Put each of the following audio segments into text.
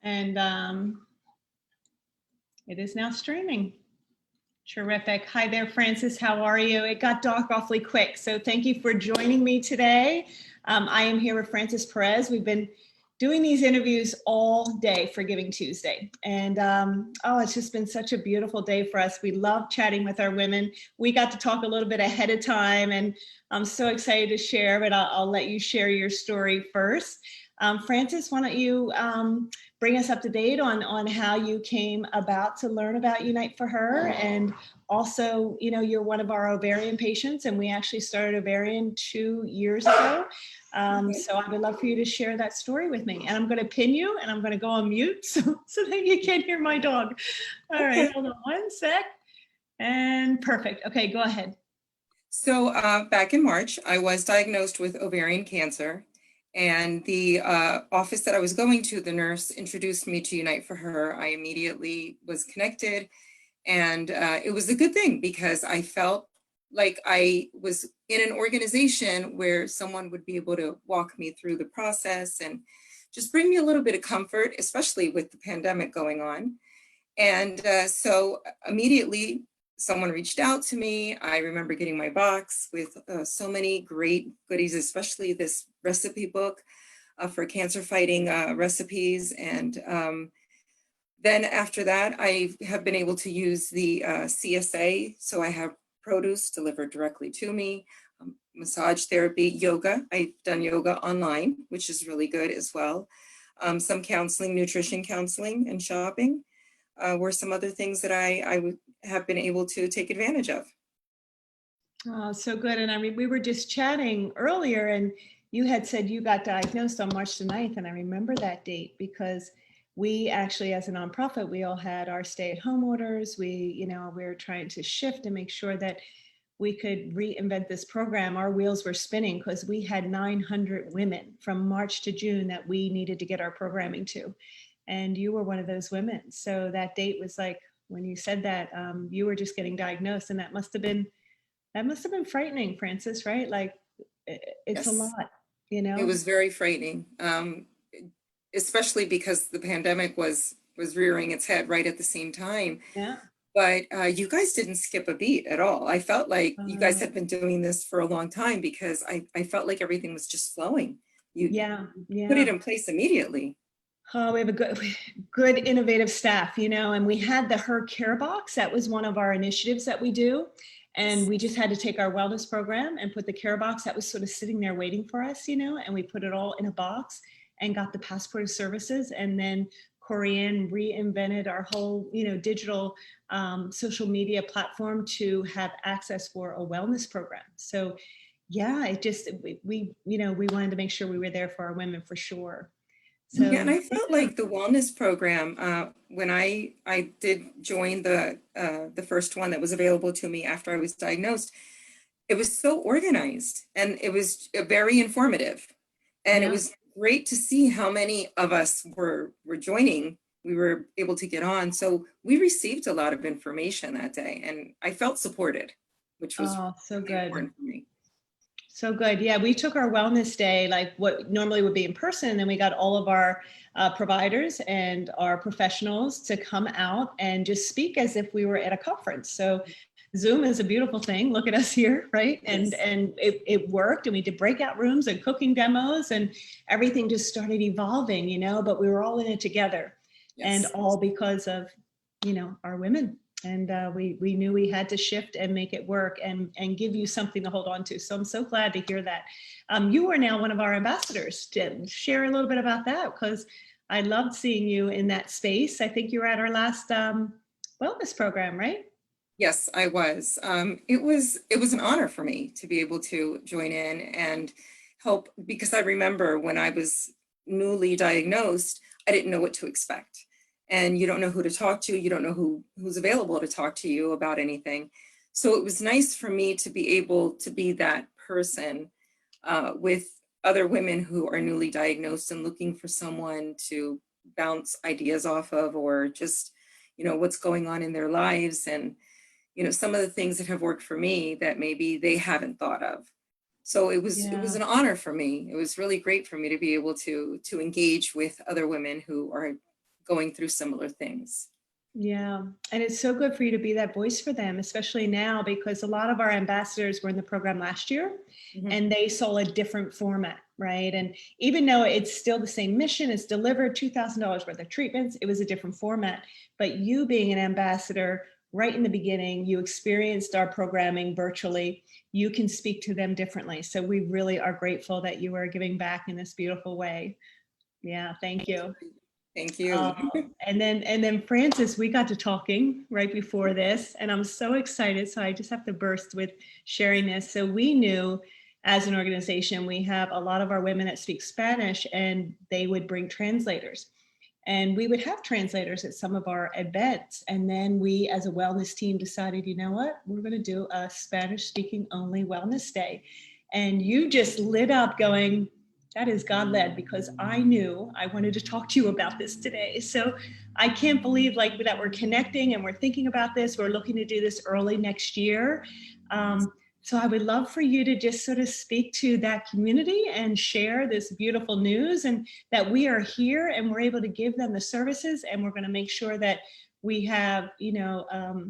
And it is now streaming. Terrific. Hi there, Frances. How are you? It got dark awfully quick, so thank you for joining me today. I am here with Francess Perez. We've been doing these interviews all day for Giving Tuesday. And it's just been such a beautiful day for us. We love chatting with our women. We got to talk a little bit ahead of time, and I'm so excited to share, but I'll let you share your story first. Frances, why don't you bring us up to date on how you came about to learn about Unite for Her, and also, you know, you're one of our ovarian patients, and we actually started ovarian 2 years ago. So I would love for you to share that story with me. And I'm going to pin you, and I'm going to go on mute so that you can't hear my dog. All right, hold on one sec. And perfect. Okay, go ahead. So back in March, I was diagnosed with ovarian cancer. And the office that I was going to, the nurse introduced me to Unite for Her. I immediately was connected, and it was a good thing because I felt like I was in an organization where someone would be able to walk me through the process and just bring me a little bit of comfort, especially with the pandemic going on. And so immediately someone reached out to me. I remember getting my box with so many great goodies, especially this recipe book for cancer fighting recipes. And then after that, I have been able to use the CSA. So I have produce delivered directly to me, massage therapy, yoga. I've done yoga online, which is really good as well. Some counseling, nutrition counseling, and shopping were some other things that I have been able to take advantage of. Oh, so good. And I mean, we were just chatting earlier, and you had said you got diagnosed on March the 9th. And I remember that date because we actually, as a nonprofit, we all had our stay-at-home orders. We were trying to shift and make sure that we could reinvent this program. Our wheels were spinning because we had 900 women from March to June that we needed to get our programming to. And you were one of those women. So that date was like, when you said that, you were just getting diagnosed, and that must have been frightening, Frances, right? Like, it's Yes. a lot, you know? It was very frightening, especially because the pandemic was rearing its head right at the same time. Yeah. But you guys didn't skip a beat at all. I felt like you guys had been doing this for a long time because I felt like everything was just flowing. You put it in place immediately. Oh, we have a good innovative staff, and we had the Her Care Box. That was one of our initiatives that we do. And we just had to take our wellness program and put the care box that was sort of sitting there waiting for us, and we put it all in a box and got the passport of services. And then Corianne reinvented our whole, digital social media platform to have access for a wellness program. So yeah, it just, we wanted to make sure we were there for our women for sure. So, yeah, and I felt like the wellness program, when I did join the first one that was available to me after I was diagnosed, it was so organized and it was very informative. And it was great to see how many of us were joining. We were able to get on. So we received a lot of information that day, and I felt supported, which was so good. Important for me. So good. Yeah, we took our wellness day, like what normally would be in person, and then we got all of our providers and our professionals to come out and just speak as if we were at a conference. So Zoom is a beautiful thing. Look at us here, right? Yes. And it worked, and we did breakout rooms and cooking demos, and everything just started evolving, but we were all in it together. Yes. And all because of, our women. And we knew we had to shift and make it work and give you something to hold on to. So I'm so glad to hear that. You are now one of our ambassadors. To share a little bit about that, because I loved seeing you in that space. I think you were at our last wellness program, right? Yes, I was. It was an honor for me to be able to join in and help, because I remember when I was newly diagnosed, I didn't know what to expect. And you don't know who to talk to. You don't know who's available to talk to you about anything. So it was nice for me to be able to be that person with other women who are newly diagnosed and looking for someone to bounce ideas off of, or just, what's going on in their lives. And, some of the things that have worked for me that maybe they haven't thought of. So it was an honor for me. It was really great for me to be able to engage with other women who are going through similar things. Yeah, and it's so good for you to be that voice for them, especially now, because a lot of our ambassadors were in the program last year and they saw a different format, right? And even though it's still the same mission, it's delivered $2,000 worth of treatments, it was a different format. But you being an ambassador right in the beginning, you experienced our programming virtually, you can speak to them differently. So we really are grateful that you are giving back in this beautiful way. Yeah, thank you. Thank you. And then Frances, we got to talking right before this, and I'm so excited. So I just have to burst with sharing this. So we knew as an organization, we have a lot of our women that speak Spanish, and they would bring translators. And we would have translators at some of our events. And then we, as a wellness team, decided, you know what, we're going to do a Spanish speaking only wellness day. And you just lit up going, that is God-led, because I knew I wanted to talk to you about this today. So I can't believe that we're connecting and we're thinking about this. We're looking to do this early next year. So I would love for you to just sort of speak to that community and share this beautiful news, and that we are here and we're able to give them the services, and we're going to make sure that we have, a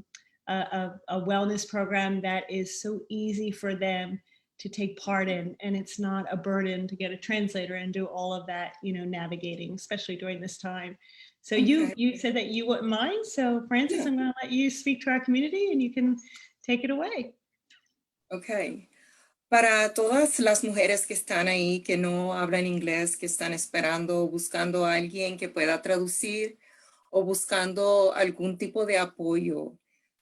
wellness program that is so easy for them to take part in, and it's not a burden to get a translator and do all of that, navigating, especially during this time. So Okay. you said that you wouldn't mind. So Frances, I'm going to let you speak to our community and you can take it away. Okay. Para todas las mujeres que están ahí, que no hablan inglés, que están esperando, buscando a alguien que pueda traducir o buscando algún tipo de apoyo,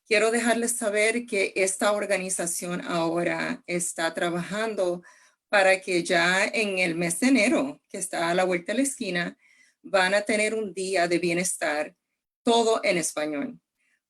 quiero dejarles saber que esta organización ahora está trabajando para que ya en el mes de enero, que está a la vuelta de la esquina, van a tener un día de bienestar, todo en español.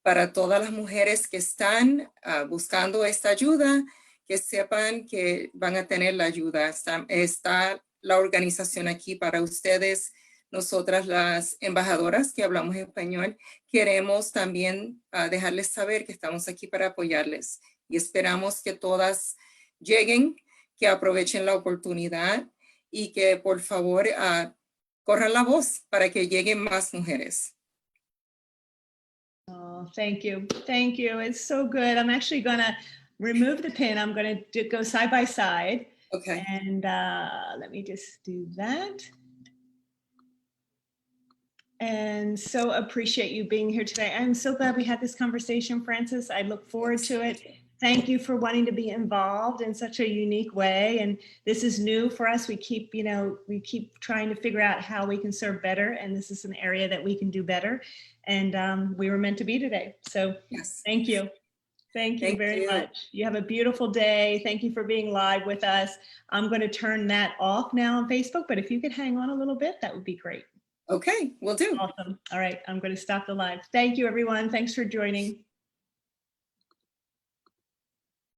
Para todas las mujeres que están buscando esta ayuda, que sepan que van a tener la ayuda. Está la organización aquí para ustedes. Nosotras, las embajadoras que hablamos español, queremos también dejarles saber que estamos aquí para apoyarles y esperamos que todas lleguen, que aprovechen la oportunidad y que por favor corran la voz para que lleguen más mujeres. Oh, thank you. Thank you. It's so good. I'm actually going to remove the pin. I'm going to go side by side. Okay. And let me just do that. And so appreciate you being here today. I'm so glad we had this conversation, Frances. I look forward to it. Thank you for wanting to be involved in such a unique way. And this is new for us. We keep trying to figure out how we can serve better. And this is an area that we can do better. And we were meant to be today. So yes. Thank you. Thank you very much. You have a beautiful day. Thank you for being live with us. I'm going to turn that off now on Facebook, but if you could hang on a little bit, that would be great. Okay, will do. Awesome. All right, I'm going to stop the live. Thank you, everyone. Thanks for joining.